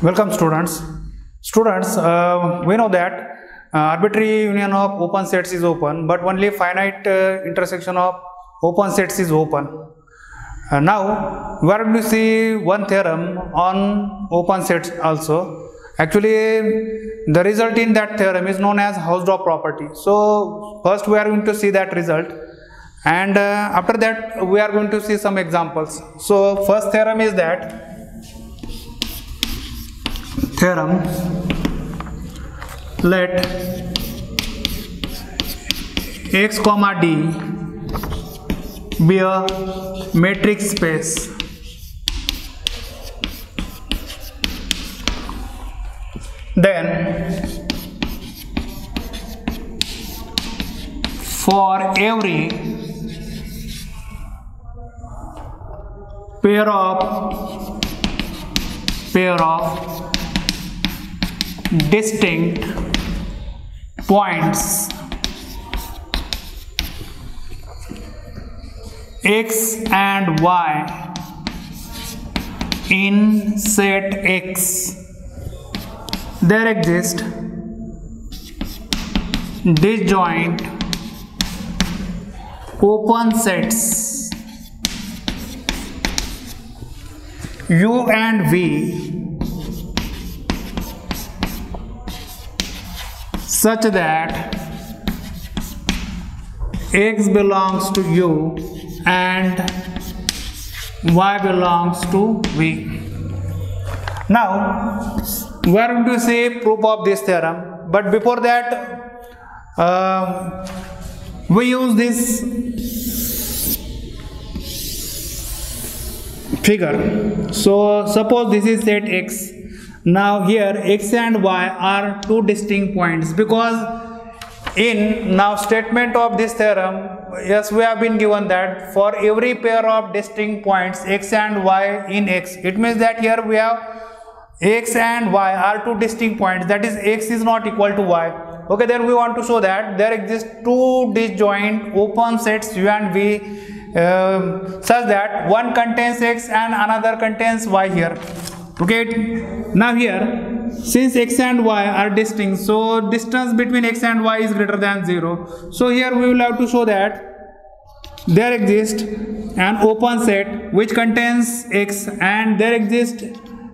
Welcome students. We know that arbitrary union of open sets is open, but only finite intersection of open sets is open. Now we are going to see one theorem on open sets also. Actually, the result in that theorem is known as Hausdorff property. So first we are going to see that result, and after that we are going to see some examples. So first theorem is that theorem, let x comma d be a metric space. Then for every pair of distinct points x and y in set X, there exist disjoint open sets U and V such that X belongs to U and Y belongs to V. Now we are going to say proof of this theorem, but before that we use this figure. So suppose this is set X. Now here x and y are two distinct points, because in now statement of this theorem, yes, we have been given that for every pair of distinct points x and y in X, it means that here we have x and y are two distinct points, that is x is not equal to y. Okay, then we want to show that there exist two disjoint open sets U and V such that one contains x and another contains y here. Okay, now here since x and y are distinct, so distance between x and y is greater than 0. So here we will have to show that there exists an open set which contains x, and there exists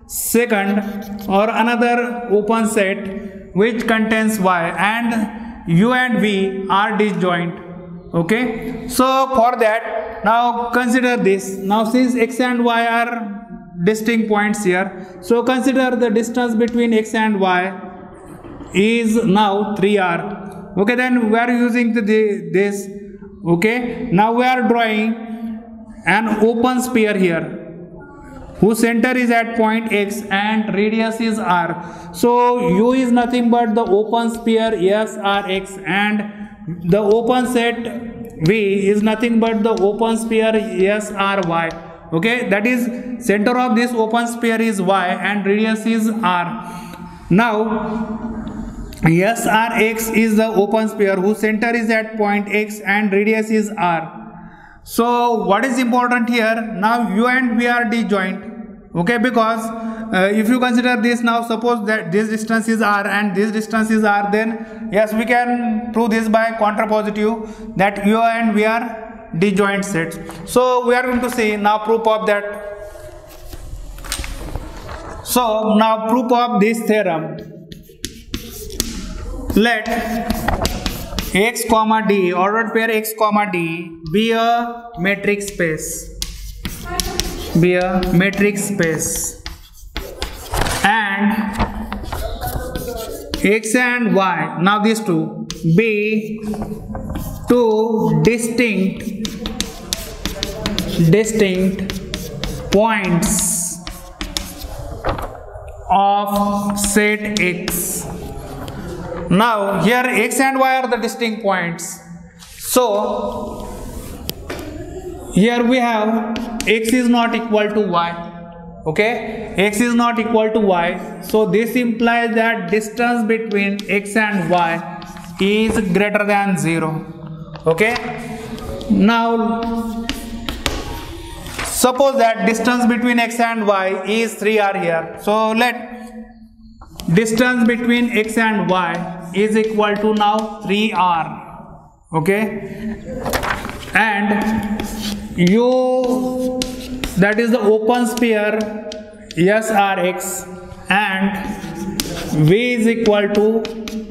second or another open set which contains y, and U and V are disjoint. Okay, so for that now consider this. Now since x and y are distinct points here, so consider the distance between x and y is now 3r. Okay, then we are using this. Okay, now we are drawing an open sphere here whose center is at point x and radius is r. So U is nothing but the open sphere S R X, and the open set V is nothing but the open sphere S R Y. Okay, that is center of this open sphere is y and radius is r. Now SRX is the open sphere whose center is at point x and radius is r. So what is important here? Now U and V are disjoint. Okay, because if you consider this, now suppose that this distance is r and this distance is r, then yes, we can prove this by contrapositive that U and V are disjoint sets. So we are going to see now proof of that. So now proof of this theorem, let x comma d, ordered pair x comma d be a metric space, and x and y, now these two, be two distinct points of set X. Now here x and y are the distinct points, so here we have x is not equal to y. Okay, x is not equal to y, so this implies that distance between x and y is greater than 0. Okay, now suppose that distance between x and y is 3r here. So let distance between x and y is equal to now 3r, okay, and u, that is the open sphere SRx, and v is equal to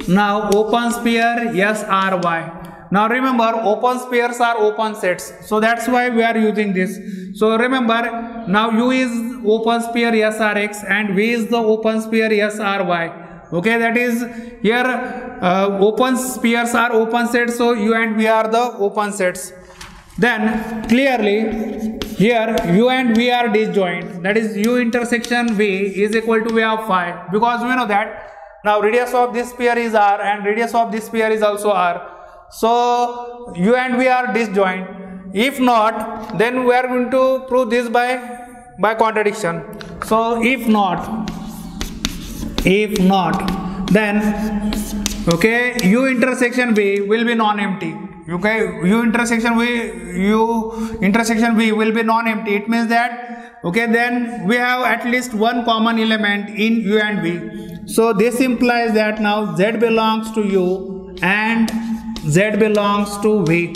now open sphere SRy. Now remember, open spheres are open sets, so that's why we are using this. So remember, now u is open sphere SRx and v is the open sphere SRy. Okay, that is here open spheres are open sets, so u and v are the open sets. Then clearly here u and v are disjoint, that is u intersection v is equal to v of phi, because we know that now radius of this sphere is r and radius of this sphere is also r. So u and v are disjoint. If not, then we are going to prove this by contradiction. So if not, then okay, u intersection v will be non-empty. Okay, u intersection v will be non-empty. It means that okay, then we have at least one common element in u and v. So this implies that now z belongs to u and z belongs to v.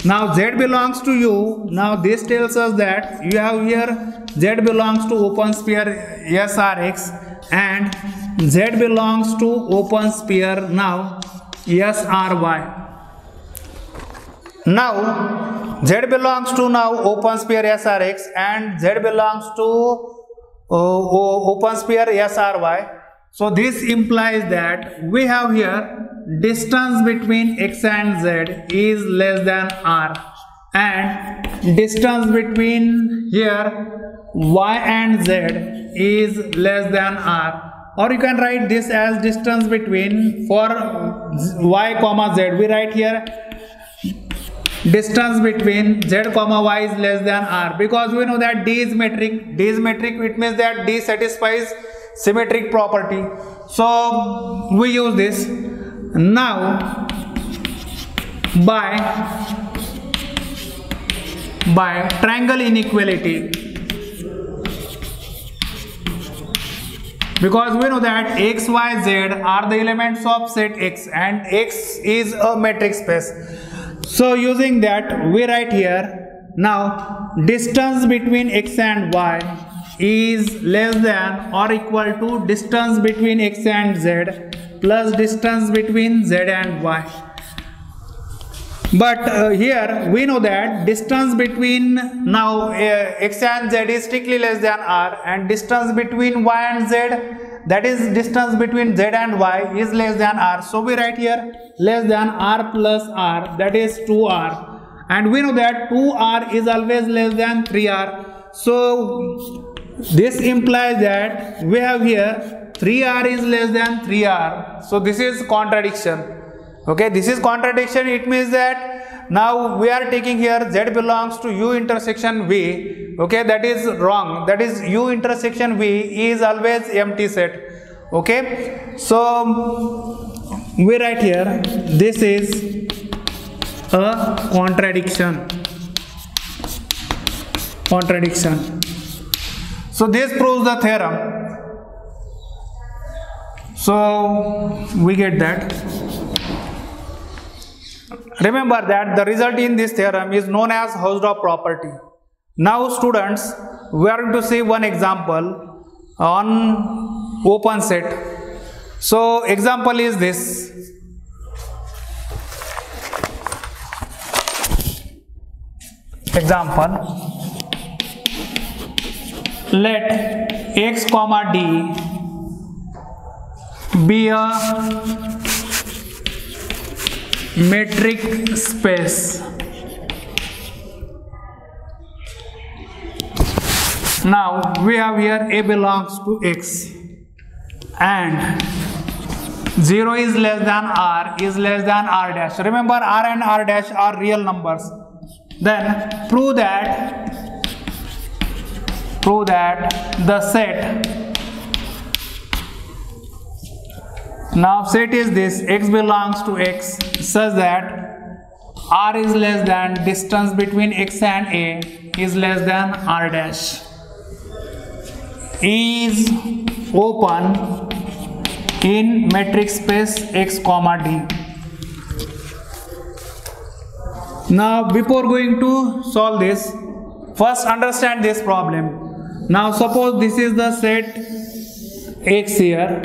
Now z belongs to u. Now this tells us that you have here z belongs to open sphere SRx and z belongs to open sphere now SRy. Now z belongs to now open sphere SRx and z belongs to open sphere SRy. So this implies that we have here distance between x and z is less than r, and distance between here y and z is less than r, or you can write this as distance between, for y comma z we write here distance between z comma y is less than r, because we know that d is metric. D is metric, it means that d satisfies symmetric property, so we use this. Now by triangle inequality, because we know that x, y, z are the elements of set x and x is a metric space. So using that we write here now distance between x and y is less than or equal to distance between x and z plus distance between z and y. But here we know that distance between now x and z is strictly less than r, and distance between y and z, that is distance between z and y, is less than r. So we write here less than r plus r, that is 2r, and we know that 2r is always less than 3r. So this implies that we have here 3r is less than 3r. So this is contradiction. Okay, this is contradiction. It means that now we are taking here z belongs to u intersection v. Okay, that is wrong. That is u intersection v is always empty set. Okay, so we write here this is a contradiction. So this proves the theorem. So we get that. Remember that the result in this theorem is known as Hausdorff property. Now students, we are going to see one example on open set. So example is this. Example, let x comma d be a metric space. Now we have here a belongs to x and 0 is less than r is less than r dash. Remember, r and r dash are real numbers. Then prove that the set, now set is this, x belongs to x such that r is less than distance between x and a is less than r dash, is open in metric space x comma d. Now before going to solve this, first understand this problem. Now suppose this is the set x here.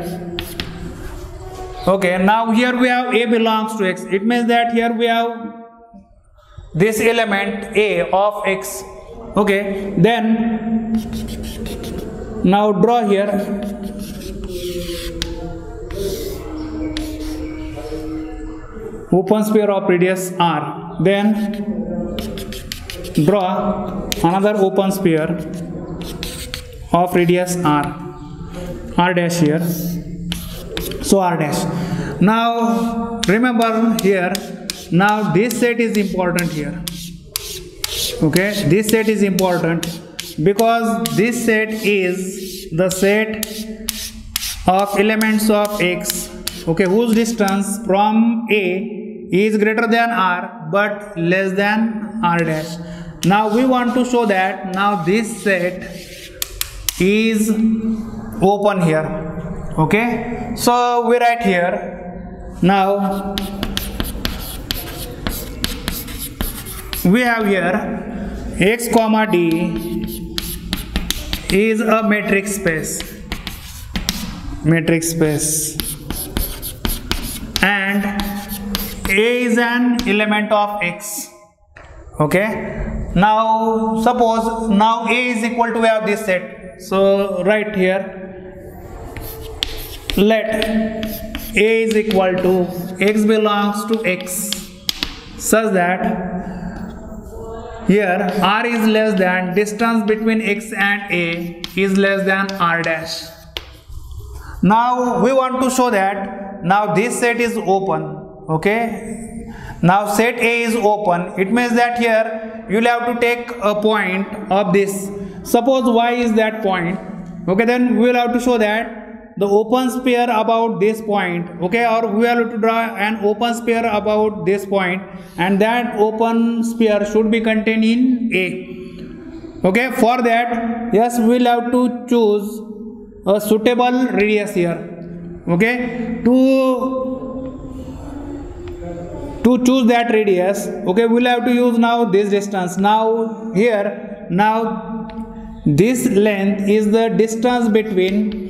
Okay, now here we have a belongs to x. It means that here we have this element a of x. Okay, then now draw here open sphere of radius r. Then draw another open sphere of radius r dash here. So r dash. Now remember here, now this set is important here. Okay, this set is important because this set is the set of elements of x, okay, whose distance from a is greater than r but less than r dash. Now we want to show that now this set is open here. Okay, so we write here, now we have here x comma d is a metric space, and a is an element of x. Okay, now suppose now a is equal to, we have this set, so right here let a is equal to x belongs to x such that here r is less than distance between x and a is less than r dash. Now we want to show that now this set is open. Okay, now set a is open. It means that here you will have to take a point of this. Suppose y is that point. Okay, then we will have to show that the open sphere about this point, okay, or we have to draw an open sphere about this point, and that open sphere should be contained in A. Okay, for that, yes, we will have to choose a suitable radius here. Okay, to choose that radius, okay, we will have to use now this distance. Now here, now this length is the distance between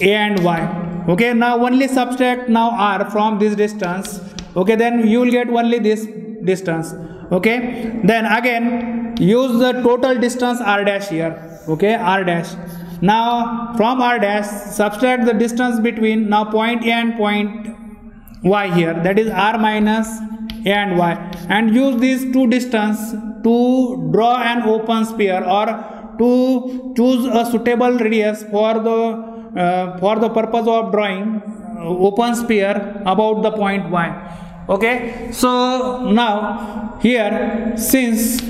a and y. Okay, now only subtract now r from this distance. Okay, then you will get only this distance. Okay, then again use the total distance r dash here. Okay, r dash. Now from r dash subtract the distance between now point a and point y here, that is r minus a and y, and use these two distance to draw an open sphere or to choose a suitable radius for the purpose of drawing open sphere about the point y. Okay, so now here since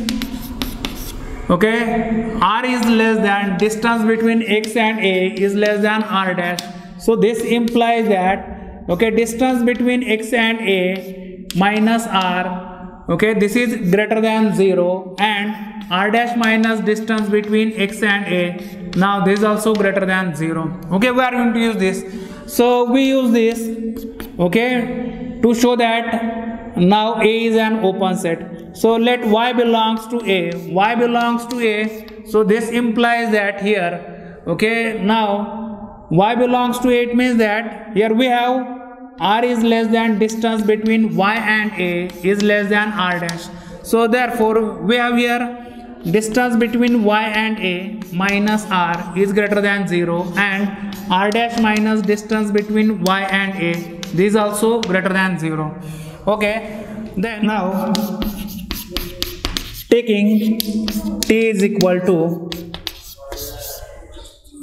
okay r is less than distance between x and a is less than r dash, so this implies that okay distance between x and a minus r, okay, this is greater than 0, and r dash minus distance between x and a, now this is also greater than 0. Okay, we are going to use this. So we use this, okay, to show that now a is an open set. So let y belongs to a, y belongs to a, so this implies that here, okay, now y belongs to a, it means that here we have r is less than distance between y and a is less than r dash. So therefore we have here distance between y and a minus r is greater than 0, and r dash minus distance between y and a, this is also greater than 0. Okay, then now taking t is equal to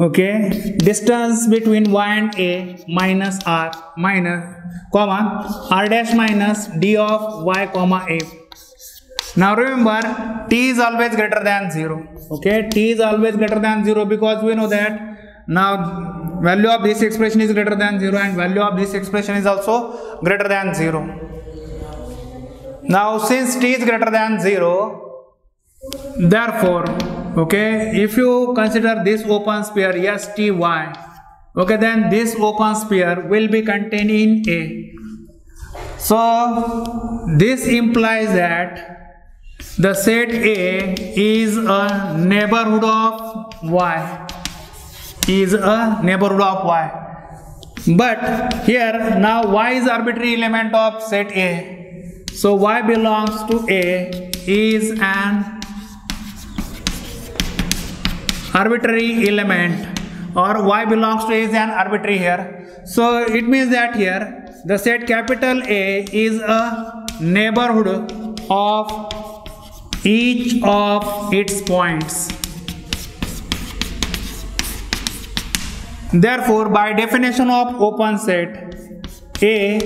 okay distance between y and a minus r minus comma r dash minus d of y comma a. Now remember t is always greater than 0. Okay, t is always greater than 0 because we know that now value of this expression is greater than 0 and value of this expression is also greater than 0. Now since t is greater than 0, therefore okay if you consider this open sphere yes ty, Okay, then this open sphere will be contained in A. So this implies that the set A is a neighborhood of Y. Is a neighborhood of Y. But here now Y is arbitrary element of set A. So Y belongs to A is an arbitrary element, or Y belongs to A is an arbitrary here. So it means that here the set capital A is a neighborhood of each of its points. Therefore, by definition of open set, A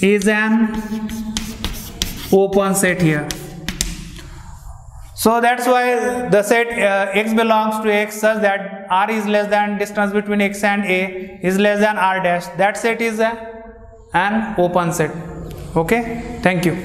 is an open set here. So that's why the set X belongs to X such that R is less than distance between X and A is less than R dash. That set is an open set. Okay, thank you.